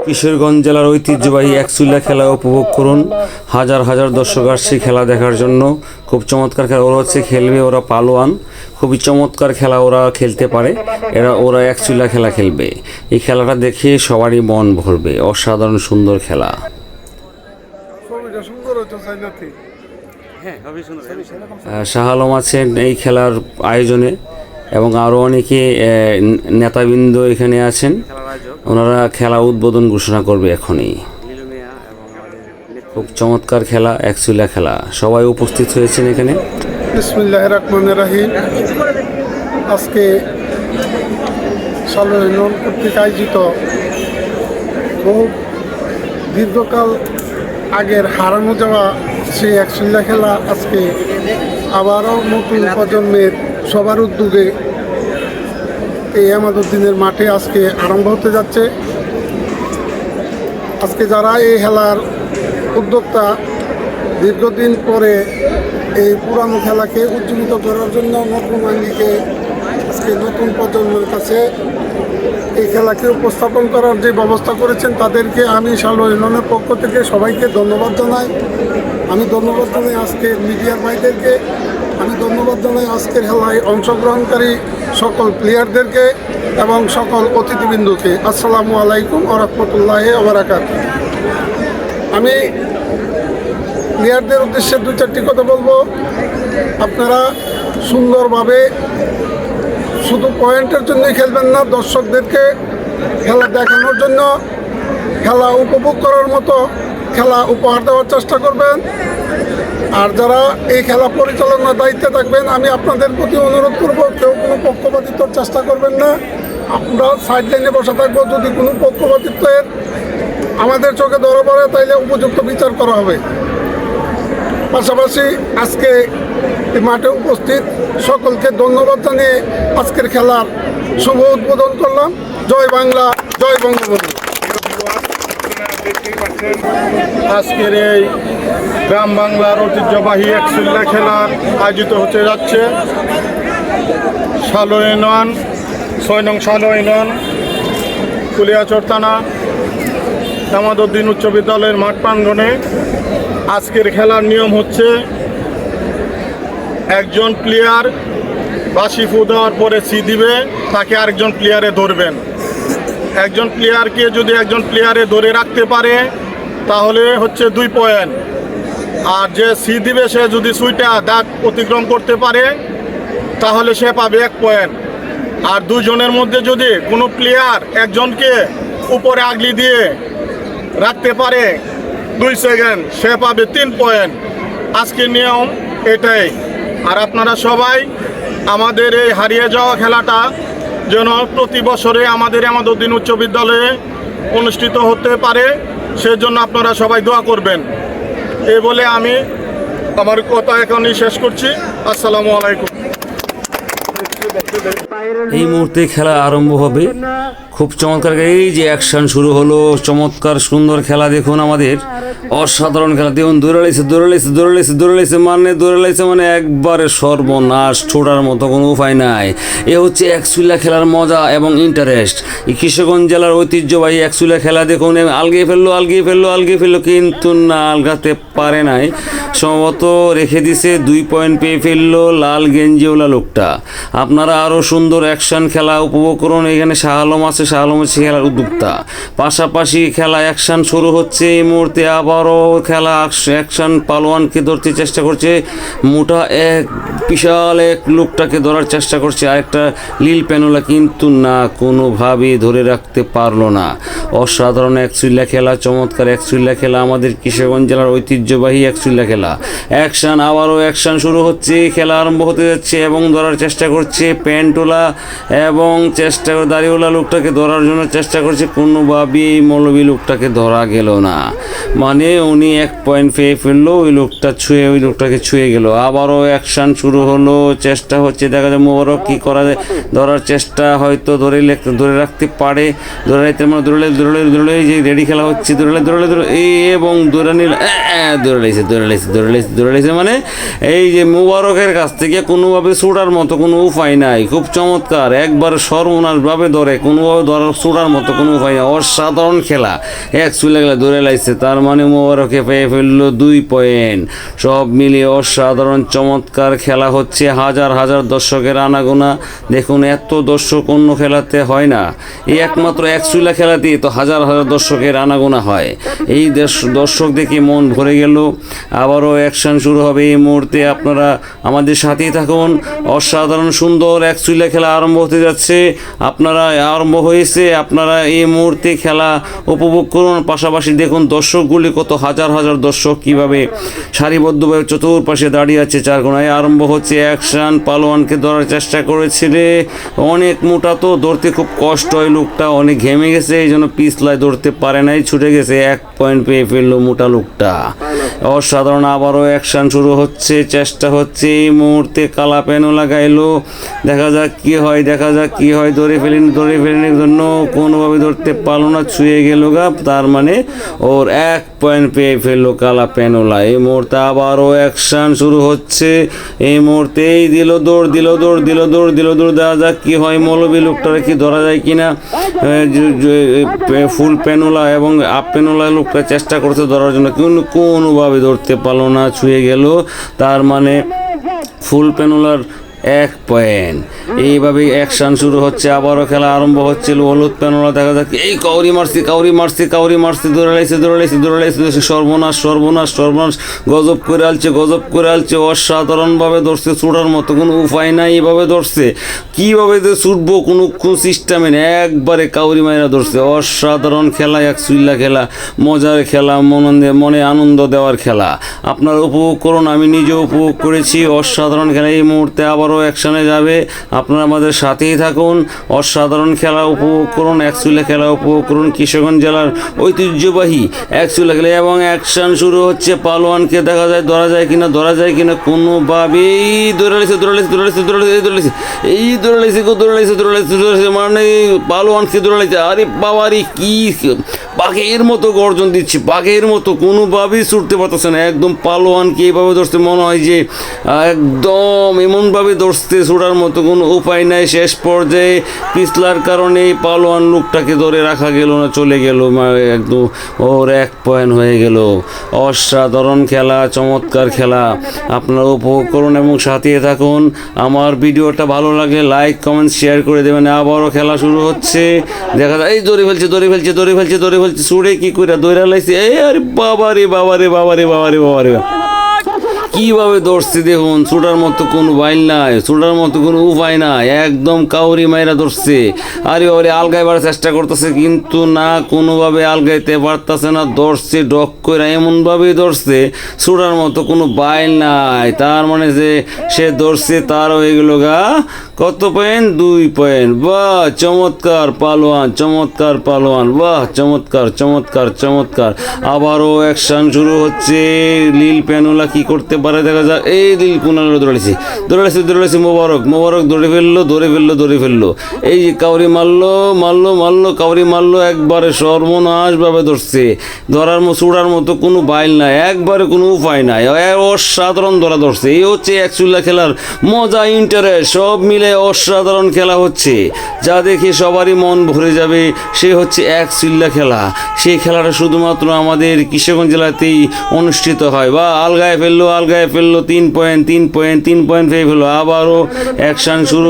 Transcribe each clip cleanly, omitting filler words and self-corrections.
কিশোরগঞ্জ জেলার ঐতিহ্যবাহী একচুল্লা খেলা উপভোগ করুন। হাজার হাজার দর্শক আসছে খেলা দেখার জন্য। খুব চমৎকার খেলা। ওরা হচ্ছে খেলবে, ওরা পালোয়ান। খুবই চমৎকার খেলা ওরা খেলতে পারে। ওরা একচুল্লা খেলা খেলবে। এই খেলাটা দেখে সবারই মন ভরবে। অসাধারণ সুন্দর খেলা। শাহ আলম আছেন এই খেলার আয়োজনে এবং আরও অনেকে নেতাবৃন্দ এখানে আছেন। ওনারা খেলা উদ্বোধন ঘোষণা করবে এখনই। খুব চমৎকার খেলা, একচুল্লা খেলা। সবাই উপস্থিত হয়েছেন এখানে। বিসমিল্লাহির রহমানির রহিম। আজকে সালন কর্তৃক আয়োজিত বহু দীর্ঘকাল আগের হারানো যাওয়া সেই একচুল্লা খেলা আজকে আবারও নতুন প্রজন্মের সবার উদ্যোগে এই আমাদউদ্দিনের মাঠে আজকে আরম্ভ হতে যাচ্ছে। আজকে যারা এই খেলার উদ্যোক্তা, দীর্ঘদিন পরে এই পুরানো খেলাকে উজ্জীবিত করার জন্য নতুন আঙ্গিকে আজকে নতুন প্রজন্মের কাছে এই খেলাকে উপস্থাপন করার যে ব্যবস্থা করেছেন তাদেরকে আমি শালু ইউনিয়নের পক্ষ থেকে সবাইকে ধন্যবাদ জানাই। আমি ধন্যবাদ জানাই আজকের মিডিয়ার ভাইদেরকে। আমি ধন্যবাদ জানাই আজকের খেলায় অংশগ্রহণকারী সকল প্লেয়ারদেরকে এবং সকল অতিথিবৃন্দকে। আসসালামু আলাইকুম ওয়া রাহমাতুল্লাহি ওয়া বারাকাতুহু। আমি প্লেয়ারদের উদ্দেশ্যে দু চারটি কথা বলবো। আপনারা সুন্দরভাবে শুধু পয়েন্টের জন্যই খেলবেন না, দর্শকদেরকে খেলা দেখানোর জন্য, খেলা উপভোগ করার মতো খেলা উপহার দেওয়ার চেষ্টা করবেন। আর যারা এই খেলা পরিচালনার দায়িত্বে থাকবেন, আমি আপনাদের প্রতি অনুরোধ করব, কেউ কোনো পক্ষপাতিত্বর চেষ্টা করবেন না। আমরা সাইড লাইনে বসে থাকবো। যদি কোনো পক্ষপাতিত্বের আমাদের চোখে ধরা পড়ে তাইলে উপযুক্ত বিচার করা হবে। পাশাপাশি আজকে এই মাঠে উপস্থিত সকলকে ধন্যবাদ জানিয়ে আজকের খেলার শুভ উদ্বোধন করলাম। জয় বাংলা, জয় বঙ্গবন্ধু। আজকের এই গ্রাম বাংলার ঐতিহ্যবাহী একচুল্লা খেলার আয়োজিত হতে যাচ্ছে শালু ইউনিয়ন ৬ নং শালু ইউনিয়ন কুলিয়াচর থানা আমাদউদ্দিন উচ্চ বিদ্যালয়ের মাঠ প্রাঙ্গণে। আজকের খেলার নিয়ম হচ্ছে, একজন প্লেয়ার বাঁশি ফু দেওয়ার পরে সি দিবে, তাকে আরেকজন প্লেয়ারে ধরবেন। একজন প্লেয়ারকে যদি একজন প্লেয়ারে ধরে রাখতে পারে তাহলে হচ্ছে 2 পয়েন্ট। আর যে সি দিবে সে যদি সুইটা দাগ অতিক্রম করতে পারে তাহলে সে পাবে 1 পয়েন্ট। আর দুজনের মধ্যে যদি কোনো প্লেয়ার একজনকে উপরে আগলি দিয়ে রাখতে পারে 2 সেকেন্ড, সে পাবে 3 পয়েন্ট। আজকের নিয়ম এটাই। আর আপনারা সবাই আমাদের এই হারিয়ে যাওয়া খেলাটা যেন প্রতি বছরে আমাদউদ্দিন উচ্চ বিদ্যালয়ে অনুষ্ঠিত হতে পারে, সেজন্য আপনারা সবাই দোয়া করবেন। এই বলে আমি আমার কথা এখনই শেষ করছি। আসসালামু আলাইকুম। এই মুহূর্তে খেলা আরম্ভ হবে। খুব চমৎকার। এই যে অ্যাকশন শুরু হলো, চমৎকার সুন্দর খেলা। দেখুন আমাদের অসাধারণ খেলা। দেখুন দৌড়াইছে মানে একবারে সর্বনাশ, ছোড়ার মতো কোনো উপায় নাই। এ হচ্ছে একচুল্লা খেলার মজা এবং ইন্টারেস্ট। এই কিশোরগঞ্জ জেলার ঐতিহ্যবাহী একচুল্লা খেলা। দেখুন আলগিয়ে ফেললো কিন্তু না, আলগাতে পারে নাই। সম্ভবত রেখে দিছে। 2 পয়েন্ট পেয়ে ফেললো লাল গেঞ্জিওয়ালা লোকটা। আপনারা আরও সুন্দর অ্যাকশন খেলা উপভোগ করুন। এখানে শাহ আলম আছে, শাহ আলম হচ্ছে খেলার উদ্যোক্তা। পাশাপাশি খেলা অ্যাকশন শুরু হচ্ছে এই মুহূর্তে। আবারও খেলা অ্যাকশন। পালোয়ানকে ধরতে চেষ্টা করছে, মোটা এক বিশাল এক লোকটাকে ধরার চেষ্টা করছে আরেকটা লীল প্যানোলা, কিন্তু না, কোনোভাবেই ধরে রাখতে পারলো না। অসাধারণ একচুল্লা খেলা, চমৎকার একচুল্লা খেলা, আমাদের কিশোরগঞ্জ জেলার ঐতিহ্যবাহী একচুল্লা খেলা। অ্যাকশন, আবারও অ্যাকশন শুরু হচ্ছে। খেলা আরম্ভ হতে যাচ্ছে এবং ধরার চেষ্টা করছে প্যান্টোলা এবং চেষ্টা করে দাড়িওয়ালা লোকটাকে ধরার জন্য চেষ্টা করছে। কোনোভাবেই মৌলবী লোকটাকে ধরা গেল না। মানে উনি 1 পয়েন্ট পেয়ে ফেললো। ওই লোকটাকে ছুঁয়ে গেল। আবারও অ্যাকশন শুরু হলো। চেষ্টা হচ্ছে, দেখা যায় মোবারক কী করা যায়। ধরার চেষ্টা, হয়তো ধরে রাখতে পারে। ধরে রাখতে মানে ধরলে দৌড়ালে যে রেডি খেলা হচ্ছে, দৌড়ালে এই এবং দৌড়া নিল, দৌড়াইছে মানে এই যে মুবারকের কাছ থেকে কোনোভাবে ছোড়ার মতো কোনো উপায় নাই। খুব চমৎকার, একবার সর্বনাশভাবে ধরে, কোনোভাবে ধরার ছোড়ার মতো কোনো উপায় নাই। অসাধারণ খেলা, এক চুলে গেলে দৌড়ে লাইছে, তার মানে মুবারকে পেয়ে ফেললো 2 পয়েন্ট। সব মিলিয়ে অসাধারণ চমৎকার খেলা হচ্ছে, হাজার হাজার দর্শকের আনাগোনা। দেখুন এত দর্শক অন্য খেলাতে হয় না, এই একমাত্র এক চুলা খেলাতেই তো হাজার হাজার দর্শকের আনাগোনা হয়। এই দর্শক দেখে মন ভরে গেল। আবারও অ্যাকশন শুরু হবে এই মুহূর্তে, আপনারা আমাদের সাথেই থাকুন। অসাধারণ সুন্দর এক চুলা খেলা আরম্ভ হতে যাচ্ছে, আরম্ভ হয়েছে। আপনারা এই মুহূর্তে খেলা উপভোগ করুন, পাশাপাশি দেখুন দর্শকগুলি কত হাজার হাজার দর্শক কীভাবে সারিবদ্ধভাবে চতুর্পাশে দাঁড়িয়ে আছে। 4 কোণায় আরম্ভ হচ্ছে অ্যাকশন। পালোয়ানকে ধরার চেষ্টা করেছিল, অনেক মোটা তো ধরতে খুব কষ্ট হয়, লোকটা অনেক ঘেমে গেছে, এই জন্য পিছলায় ধরতে পারে নাই, ছুটে গেছে। 1 পয়েন্ট পেয়ে ফেললো মোটা লোকটা। অসাধারণ আবারও অ্যাকশন শুরু হচ্ছে, চেষ্টা হচ্ছে এই মুহূর্তে কালা প্যানও লাগাইলো। দেখা যাক কি হয়, ধরে ফেলেনি জন্য কোনোভাবে ধরতে পারলো না, ছুঁয়ে গেল গা, তার মানে ওর 1 পয়েন্ট পেয়ে ফেললো কালা প্যানোলা। এই মুহূর্তে আবারও অ্যাকশন শুরু হচ্ছে, এই মুহূর্তেই দিল দৌড়, দেখা যাক কি হয়, মৌলবী লোকটারে কি ধরা যায় কিনা। ফুল প্যানোলা এবং আপ প্যানোলা লোকটা চেষ্টা করছে ধরার জন্য, কিন্তু কোনোভাবে ধরতে পারলো না, ছুঁয়ে গেল, তার মানে ফুল প্যানোলার 1 পয়েন্ট। এইভাবে অ্যাকশন শুরু হচ্ছে, আবারও খেলা আরম্ভ হচ্ছিল। হলুদ প্যানোলা দেখা যাক, এই কাউরি মারছি, দৌড়াইছে, সর্বনাশ, গজব করে আলছে, অসাধারণভাবে ধরছে, ছুটার মতো কোনো উপায় নাই, এইভাবে ধরছে, কীভাবে যে ছুটবো কোনো সিস্টেমে নেই, একবারে কাউরি মাইরা ধরছে। অসাধারণ খেলা, এক চুল্লা খেলা, মজার খেলা, মনে আনন্দ দেওয়ার খেলা। আপনারা উপভোগ করুন, আমি নিজেও উপভোগ করেছি। অসাধারণ খেলা এই মুহূর্তে আবারও অ্যাকশনে যাবে, আপনারা আমাদের সাথেই থাকুন। অসাধারণ খেলা উপভোগ করুন, এক চুলা খেলা উপভোগ করুন, কিশোরগঞ্জ জেলার ঐতিহ্যবাহী এক চুলা খেলা। এবং অ্যাকশন শুরু হচ্ছে, পালোয়ানকে দেখা যায় ধরা যায় কিনা কোনোভাবেই দৌড়াইছে, মানে পালোয়ানকে দৌড়াইছে। আরে বাবারি, কি বাঘের মতো গর্জন দিচ্ছে, বাঘের মতো, কোনোভাবেই ছুটতে পারতেছে না। একদম পালোয়ানকে এইভাবে ধরছে, মনে হয় যে একদম এমনভাবে ধরতে, ছোড়ার মতো কোনো উপায় নাই। শেষ পর্যায়ে পিছলার কারণে পালোয়ান লোকটাকে ধরে রাখা গেল না, চলে গেল, একদম ওর 1 পয়েন্ট হয়ে গেল। অসাধারণ খেলা, চমৎকার খেলা, আপনারা উপভোগ করুন এবং সাথে থাকুন। আমার ভিডিওটা ভালো লাগলে লাইক কমেন্ট শেয়ার করে দেবেন। আবারও খেলা শুরু হচ্ছে, দেখা যায় এই ধরে ফেলছে, ছুড়ে কি করে দৌড়া লাইছে, এই আরে বাবারে, কিভাবে ধরছে দেখুন, ছোটার মতো কোনো বাইল নাই, ছোটার মতো কোনো উপায় নাই, একদম কাউরি মাইরা ধরছে। আরে আলগাইবার চেষ্টা করতেছে, কিন্তু না, কোনোভাবে আলগাইতে পারতেছে না, ধরছে ডক করে, এমনভাবেই ধরছে, ছোটার মতো কোনো বাইল নাই। তার মানে যে সে ধরছে, তার হয়ে গেল গা কত পয়েন্ট, 2 পয়েন্ট। বাহ, চমৎকার পালোয়ান, বাহ, চমৎকার। আবারও অ্যাকশন শুরু হচ্ছে, লীল প্যানোলা কি করতে পারে দেখা যাক। এই লীল প্যানোলা দৌড়াইছে, মোবারক ধরে ফেললো। এই যে কাউরি মারলো, একবারে সর্বনাশভাবে ধরছে, ছুড়ার মতো কোনো বাইল নাই, একবারে কোনো উপায় নাই, অসাধারণ ধরছে। এই হচ্ছে এক চুল্লা খেলার মজা, ইন্টারেস্ট, সব মিলে অসাধারণ খেলা হচ্ছে, যা দেখে সবারই মন ভরে যাবে। সে হচ্ছে এক চুল্লা খেলা, সেই খেলাটা শুধুমাত্র আমাদের কিশোরগঞ্জ জেলাতেই অনুষ্ঠিত হয়। বা আলগায় ফেললো 3 পয়েন্ট পেয়ে ফেললো। আবারও অ্যাকশন শুরু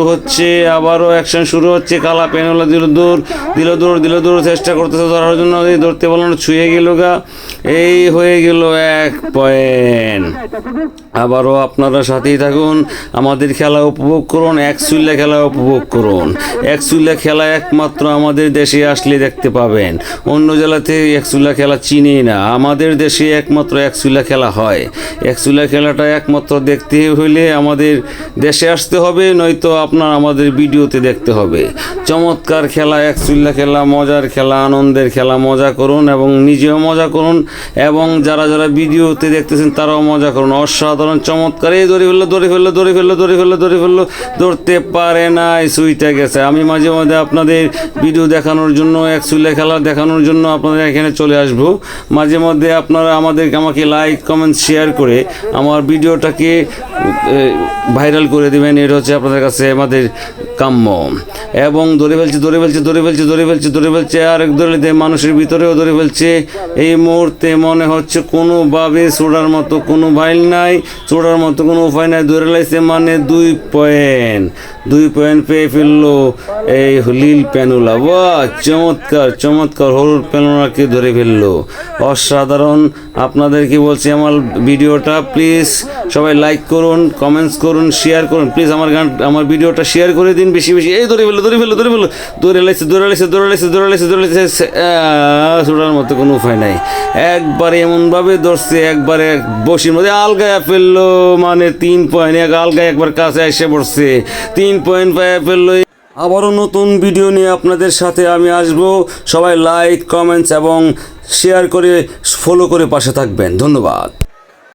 হচ্ছে, কালা পেনোলা দিল দৌড়, চেষ্টা করতেছে ধরার জন্য, ধরতে পারলো না, ছুঁয়ে গেল গা, এই হয়ে গেল 1 পয়েন্ট। আবারও আপনারা সাথেই থাকুন, আমাদের খেলা উপভোগ করুন, এক চুল্লা খেলা উপভোগ করুন। এক চুল্লা খেলা একমাত্র আমাদের দেশে আসলে দেখতে পাবেন, অন্য জেলাতে এক চুল্লা খেলা চিনি না, আমাদের দেশে একমাত্র এক চুল্লা খেলা হয়। এক চুল্লা খেলাটা একমাত্র দেখতে হইলে আমাদের দেশে আসতে হবে, নয়তো আপনার আমাদের ভিডিওতে দেখতে হবে। চমৎকার খেলা, এক চুল্লা খেলা, মজার খেলা, আনন্দের খেলা, মজা করুন এবং নিজেও মজা করুন, এবং যারা ভিডিওতে দেখতেছেন তারাও মজা করুন। অসাধারণ অসাধারণ চমৎকার, এই ধরে ফেললো ধরতে পারে নাই, সুইটা গেছে। আমি মাঝে মধ্যে আপনাদের ভিডিও দেখানোর জন্য এক সুইলা খেলা দেখানোর জন্য আপনাদের এখানে চলে আসব। মাঝে মধ্যে আপনারা আমাকে লাইক কমেন্ট শেয়ার করে আমার ভিডিওটাকে ভাইরাল করে দেবেন, এটা হচ্ছে আপনাদের কাছে আমাদের কাম্য। এবং ধরে ফেলছে আর এক দলিতে মানুষের ভিতরেও ধরে ফেলছে। এই মুহূর্তে মনে হচ্ছে কোনোভাবে ছোড়ার মতো কোনো ভাইল নাই, ছোড়ার মতো কোনো উপায় নাই। ধরে লাইছে মানে 2 পয়েন্ট পেয়ে ফেললো এই লীল প্যানুলা। বাহ, চমৎকার হলুদ প্যানুলাকে ধরে ফেললো, অসাধারণ। আপনাদেরকে বলছি আমার ভিডিওটা প্লিজ সবাই লাইক করুন, কমেন্টস করুন, শেয়ার করুন, প্লিজ আমার ভিডিওটা শেয়ার করে দিন বেশি। এই ধরে লাইছে ছোড়ার মতো কোনো উপায় নাই। একবারে এমনভাবে ধরছে, একবারে বসির মধ্যে আলগায় ফেললো, মানে 3 পয়েন্ট আলগায় একবার কাছে এসে পড়ছে, 3 পয়েন্ট পায়ে ফেললো। আবারও নতুন ভিডিও নিয়ে আপনাদের সাথে আমি আসব। সবাই লাইক কমেন্টস এবং শেয়ার করে ফলো করে পাশে থাকবেন। ধন্যবাদ।